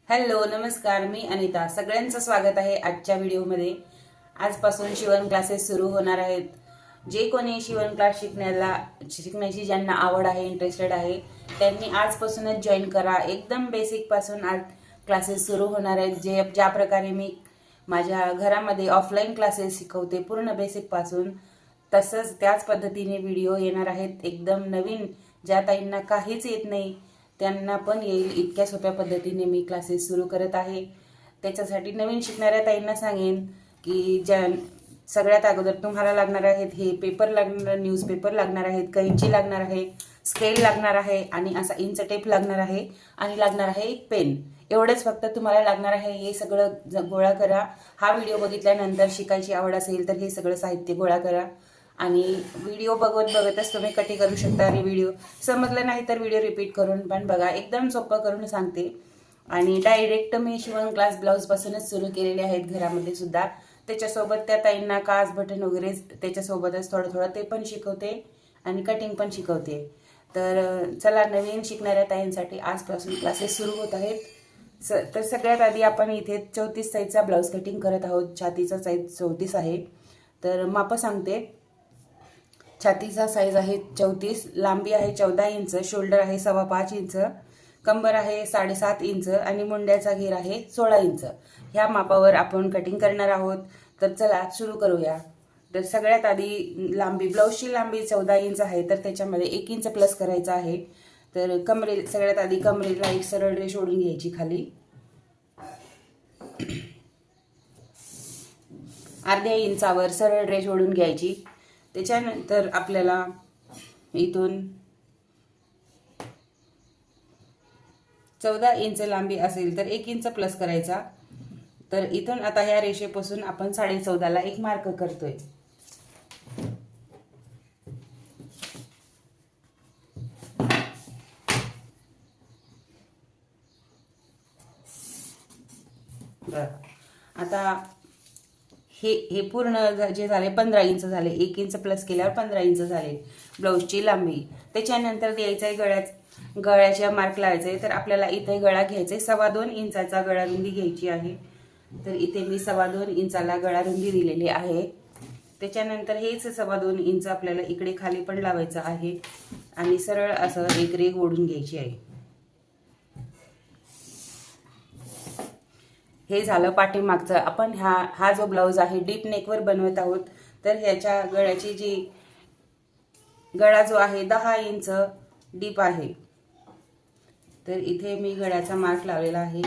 Hello नमस्कार, मी अनिता. सगळ्यांचं स्वागत आहे आजच्या व्हिडिओमध्ये. आजपासून शिवण क्लासेस सुरू होणार आहेत. जे कोणी शिवण क्लास शिकण्याची ज्यांना आवड आहे, इंटरेस्टेड आहे, त्यांनी आजपासूनच जॉईन करा. एकदम बेसिक पासून आज क्लासेस सुरू होणार आहेत. ज्या प्रकारे मी माझ्या घरामध्ये ऑफलाईन क्लासेस शिकवते पूर्ण बेसिक पासून, तसंच त्याच पद्धतीने व्हिडिओ येणार आहेत. एकदम नवीन, ज्या ताईंना काहीच येत नाही त्यांना पण येईल इतक्या सोप्या पद्धतीने मी क्लासेस सुरू करत आहे. त्याच्यासाठी नवीन शिकणाऱ्या ताईंना सांगेन की सगळ्यात अगोदर तुम्हाला लागणार आहेत हे पेपर लागणार, न्यूजपेपर लागणार आहेत, कैंची लागणार आहे, स्केल लागणार आहे आणि असा इंच टेप लागणार आहे आणि लागणार आहे एक पेन. एवढंच फक्त तुम्हाला लागणार आहे. हे सगळं गोळा करा. हा व्हिडिओ बघितल्यानंतर शिकायची आवड असेल तर हे सगळं साहित्य गोळा करा आणि व्हिडिओ बघतच तुम्ही कटी करू शकता. व्हिडिओ समजलं नाही तर व्हिडिओ रिपीट करून पण बघा. एकदम सोपं करून सांगते. आणि डायरेक्ट मी शिवण क्लास ब्लाऊजपासूनच सुरू केलेले आहेत घरामध्ये सुद्धा. त्याच्यासोबत त्या ताईंना काज बटन वगैरे त्याच्यासोबतच थोडं थोडं ते पण शिकवते आणि कटिंग पण शिकवते. तर चला, नवीन शिकणाऱ्या ताईंसाठी आजपासून क्लासेस सुरू होत आहेत. तर सगळ्यात आधी आपण इथे 34 साईजचा ब्लाऊज कटिंग करत आहोत. छातीचा साईज 34 आहे. तर माप सांगते. छातीचा साईज आहे 34, लांबी आहे 14 इंच, शोल्डर आहे 5.25 इंच, कंबर आहे 7.5 इंच आणि मुंड्याचा घेर आहे 16 इंच. ह्या मापावर आपण कटिंग करणार आहोत. तर चला सुरू करूया. तर सगळ्यात आधी ब्लाऊजची लांबी 14 इंच आहे, तर त्याच्यामध्ये 1 इंच प्लस करायचा आहे. तर सगळ्यात आधी कमरेला एक सरळ रेष ओढून घ्यायची खाली. अर्ध्या इंचावर सरळ रेष ओढून घ्यायची. त्याच्यानंतर आपल्याला इथून 14 इंच लांबी असेल तर 1 इंच प्लस करायचा. तर इथून आता ह्या रेषेपासून आपण 14.5 ला एक मार्क करतोय. आता हे पूर्ण जे झाले 15 इंच झाले. 1 इंच प्लस केल्यावर 15 इंच झाले ब्लाऊजची लांबी. त्याच्यानंतर द्यायचं आहे गळ्याच्या मार्क लावायचा आहे. तर आपल्याला इथे गळा घ्यायचा आहे. 2.25 इंचाचा गळा रुंदी घ्यायची आहे. तर इथे मी 2.25 इंचाला गळा रुंदी दिलेली आहे. त्याच्यानंतर हेच 2.25 इंच आपल्याला इकडे खाली पण लावायचं आहे आणि सरळ असं एक रेघ ओढून घ्यायची आहे. हे झालं पाठीमागचं. आपण हा जो ब्लाऊज आहे डीप नेकवर बनवत आहोत. तर ह्याच्या गळ्याची गळा जो आहे 10 इंच डीप आहे. तर इथे मी गळ्याचा मार्क लावलेला आहे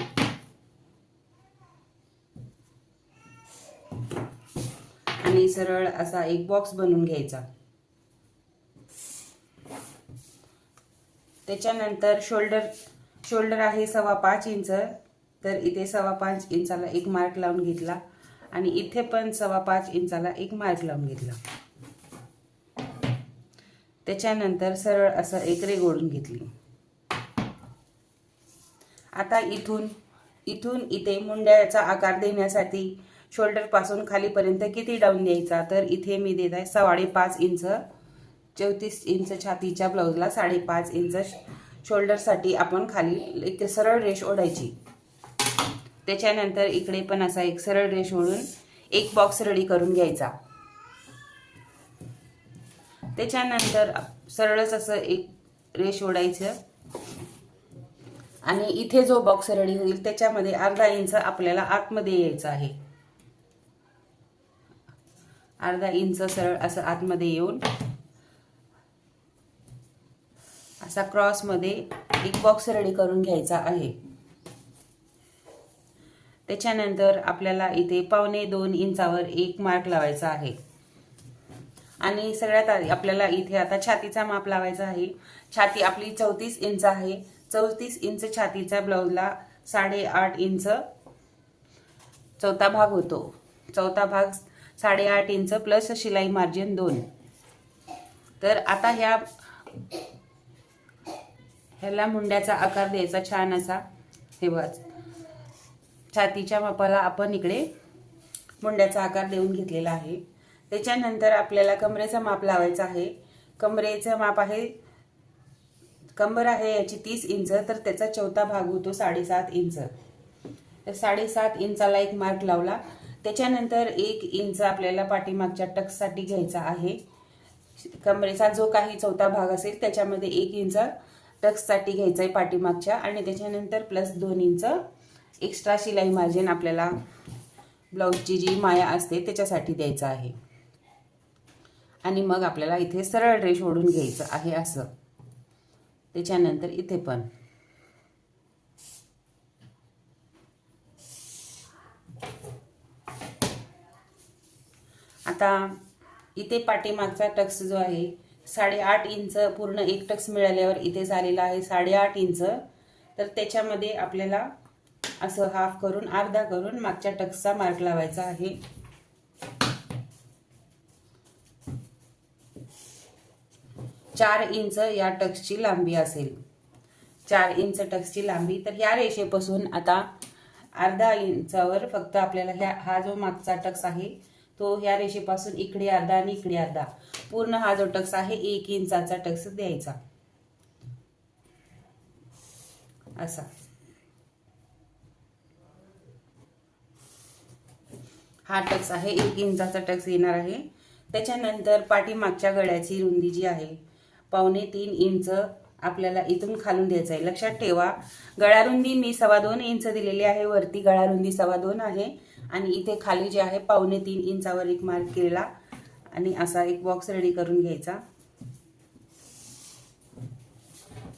आणि सरळ असा एक बॉक्स बनवून घ्यायचा. त्याच्यानंतर शोल्डर आहे 5.25 इंच. तर इथे 5.25 इंचाला एक मार्क लावून घेतला आणि इथे पण 5.25 इंचाला एक मार्क लावून घेतला. त्याच्यानंतर सरळ असं एक रेघ ओढून घेतली. आता इथून इथे मुंड्याचा आकार देण्यासाठी शोल्डर पासून खालीपर्यंत किती डाऊन द्यायचा. तर इथे मी देत आहे 5.5 इंच. 34 इंच छातीच्या ब्लाऊजला 5.5 इंच शोल्डरसाठी आपण खाली एक सरळ रेष ओढायची. त्याच्यानंतर इकडे पण असा एक सरळ रेष ओढून एक बॉक्स रेडी करून घ्यायचा. त्याच्यानंतर सरळच असं एक रेष ओढायचं आणि इथे जो बॉक्स रेडी होईल त्याच्यामध्ये अर्धा इंच आपल्याला आतमध्ये यायचं आहे. अर्धा इंच सरळ असं आतमध्ये येऊन असा क्रॉस मध्ये एक बॉक्स रेडी करून घ्यायचा आहे. त्याच्यानंतर आपल्याला इथे 1.25 इंचावर एक मार्क लावायचा आहे. आणि सगळ्यात आधी आपल्याला इथे आता छातीचा माप लावायचा आहे. छाती आपली 34 इंच आहे. 34 इंच छातीच्या ब्लाऊजला 8.5 इंच चौथा भाग होतो. चौथा भाग 8.5 इंच प्लस शिलाई मार्जिन 2. तर आता ह्याला मुंड्याचा आकार द्यायचा छान असा. हे बघा, छातीच्या मापाला आपण इकडे मुंड्याचा आकार देऊन घेतलेला आहे. त्याच्यानंतर आपल्याला कमरेचा माप लावायचा आहे. कमरेचं माप आहे, कंबर आहे याची 30 इंच, तर त्याचा चौथा भाग होतो 7.5 इंच. तर 7.5 इंचाला एक मार्क लावला. त्याच्यानंतर 1 इंच आपल्याला पाठीमागच्या टक्ससाठी घ्यायचा आहे. कमरेचा जो काही चौथा भाग असेल त्याच्यामध्ये 1 इंच टक्ससाठी घ्यायचा आहे पाठीमागच्या, आणि त्याच्यानंतर प्लस 2 इंच एक्स्ट्रा शिलाई मार्जिन आपल्याला ब्लाऊजची जी माया असते त्याच्यासाठी द्यायचं आहे. आणि मग आपल्याला इथे सरळ रेष ओढून घ्यायचं आहे असं. त्याच्यानंतर इथे पण आता इथे पाठीमागचा टक्स जो आहे 8.5 इंच पूर्ण एक टक्स मिळाल्यावर इथे झालेला आहे 8.5 इंच. तर त्याच्यामध्ये आपल्याला असं हाफ करून अर्धा करून मागच्या टक्सचा मार्क लावायचा आहे. चार इंच या टक्सची लांबी असेल, 4 इंच टक्सची लांबी. तर ह्या रेषेपासून आता अर्धा इंचावर फक्त आपल्याला हा जो मागचा टक्स आहे तो ह्या रेषेपासून इकडे अर्धा आणि इकडे अर्धा, पूर्ण हा जो टक्स आहे 1 इंचाचा टक्स द्यायचा असा. हा टक्स आहे 1 इंचाचा टक्स येणार आहे. त्याच्यानंतर पाठीमागच्या गळ्याची रुंदी जी आहे 2.25 इंच आपल्याला इथून खालून द्यायचं आहे. लक्षात ठेवा, गळा रुंदी मी 2.25 इंच दिलेली आहे, वरती गळा रुंदी 2.25 आहे, आणि इथे खाली जे आहे 2.25 इंचावर एक मार्क केला आणि असा एक बॉक्स रेडी करून घ्यायचा.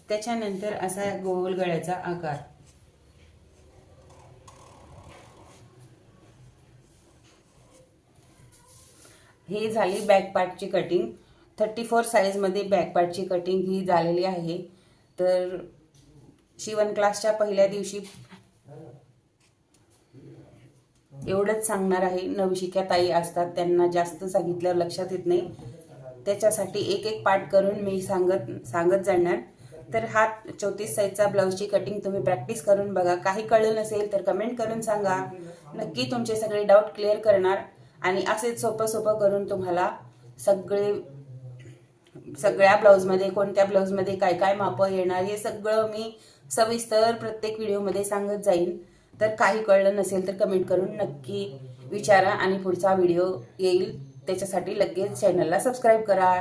त्याच्यानंतर असा गोल गळ्याचा आकार, हे झाली बॅक पार्टची कटिंग. 34 साईजमध्ये बॅक पार्टची कटिंग ही झालेली आहे. तर शिवण क्लासच्या पहिल्या दिवशी एवढंच सांगणार आहे. नवशिक्या ताई असतात त्यांना जास्त सांगितल्यावर लक्षात येत नाही, त्याच्यासाठी एक एक पार्ट करून मी सांगत जाणार. तर हा 34 साईजचा ब्लाऊजची कटिंग तुम्ही प्रॅक्टिस करून बघा. काही कळलं नसेल तर कमेंट करून सांगा, नक्की तुमचे सगळे डाऊट क्लिअर करणार. आणि असेच सोपं सोपं करून तुम्हाला सगळ्या ब्लाऊजमध्ये कोणत्या ब्लाऊजमध्ये काय काय मापं येणार हे सगळं मी सविस्तर प्रत्येक व्हिडिओमध्ये सांगत जाईन. तर काही कळलं नसेल तर कमेंट करून नक्की विचारा, आणि पुढचा व्हिडिओ येईल त्याच्यासाठी लगेच चॅनलला सबस्क्राईब करा.